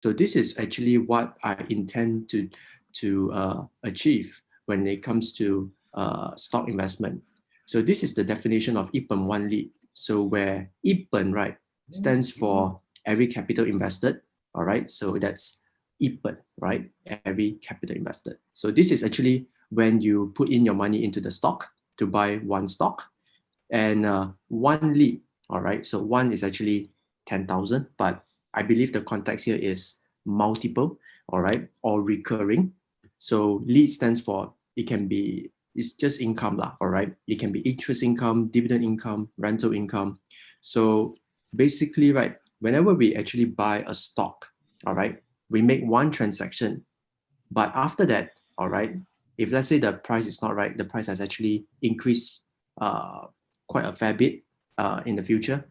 So this is actually what I intend to achieve when it comes to stock investment. So this is the definition of 一本万利. So where 一本, right, stands for every capital invested. All right, so that's 一本, right, every capital invested. So this is actually when you put in your money into the stock to buy one stock, and 万利, all right, so one is actually 10,000, but I believe the context here is multiple, all right, or recurring. So lead stands for, it's just income lah, all right. It can be interest income, dividend income, rental income. So basically, right, whenever we actually buy a stock, all right, we make one transaction, but after that, all right, if let's say the price is not right, the price has actually increased quite a fair bit in the future.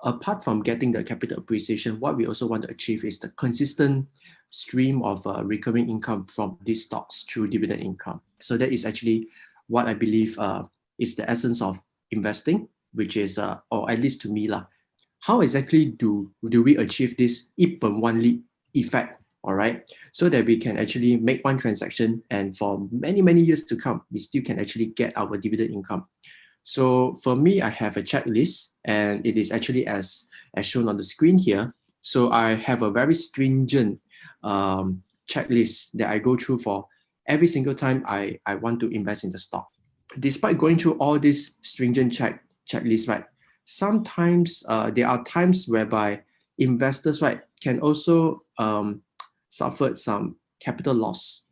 Apart from getting the capital appreciation, what we also want to achieve is the consistent stream of recurring income from these stocks through dividend income. So that is actually what I believe is the essence of investing, which is, or at least to me lah, how exactly do we achieve this 一本万利 effect, all right? So that we can actually make one transaction, and for many, many years to come, we still can actually get our dividend income. So for me, I have a checklist, and it is actually as shown on the screen here. So I have a very stringent checklist that I go through for every single time I want to invest in the stock. Despite going through all these stringent checklists, right, sometimes there are times whereby investors, right, can also suffer some capital loss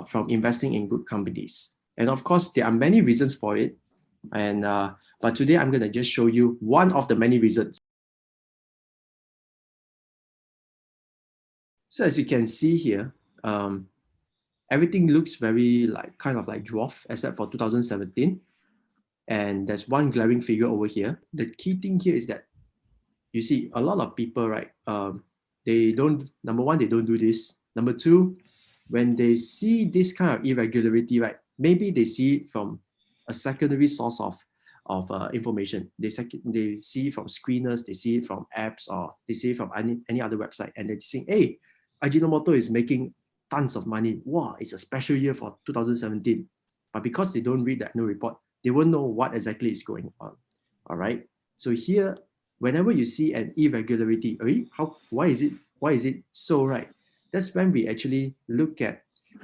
from investing in good companies. And of course, there are many reasons for it. And but today I'm going to just show you one of the many reasons. So as you can see here, everything looks very kind of like dwarf, except for 2017. And there's one glaring figure over here. The key thing here is that you see a lot of people, right? They don't, number one, they don't do this. Number two, when they see this kind of irregularity, right? Maybe they see it from a secondary source of information. They see it from screeners, they see it from apps, or they see it from any other website, and they think, hey, Ajinomoto is making tons of money. Wow, it's a special year for 2017. But because they don't read the annual report, they won't know what exactly is going on. All right. So here, whenever you see an irregularity, why is it so, right? That's when we actually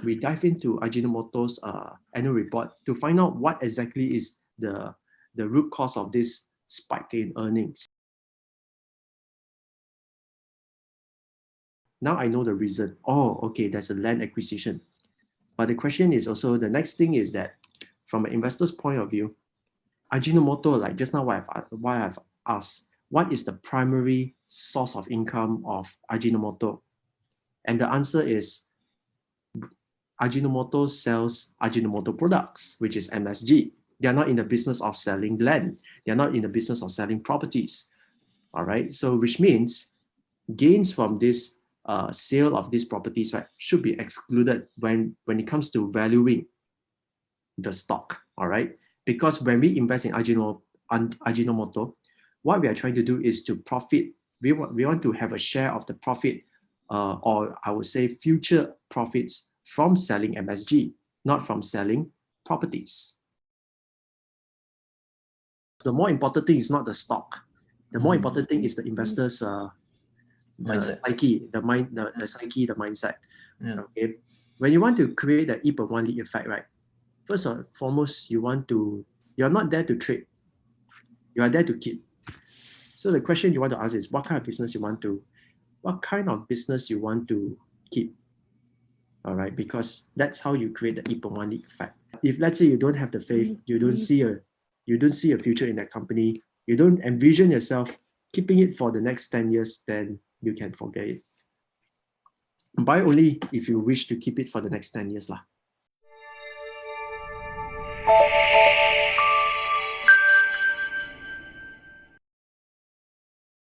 we dive into Ajinomoto's annual report to find out what exactly is the root cause of this spike in earnings. Now I know the reason. Oh, okay, there's a land acquisition. But the question is also, the next thing is that from an investor's point of view, Ajinomoto, like just now why I've asked, what is the primary source of income of Ajinomoto? And the answer is Ajinomoto sells Ajinomoto products, which is MSG. They're not in the business of selling land. They're not in the business of selling properties. All right, so which means gains from this sale of these properties, right, should be excluded when it comes to valuing the stock. All right, because when we invest in Ajinomoto, what we are trying to do is to profit. We want to have a share of the profit, or I would say future profits from selling MSG, not from selling properties. The more important thing is not the stock. The more important thing is the investor's mindset. Psyche, the psyche, the mindset. Yeah. Okay. When you want to create the 一本万利 effect, right? First and foremost, you're not there to trade. You are there to keep. So the question you want to ask is, what kind of business you want to keep? All right, because that's how you create the 一本万利 effect. If let's say you don't have the faith, you don't see a future in that company, you don't envision yourself keeping it for the next 10 years, then you can forget it. Buy only if you wish to keep it for the next 10 years lah.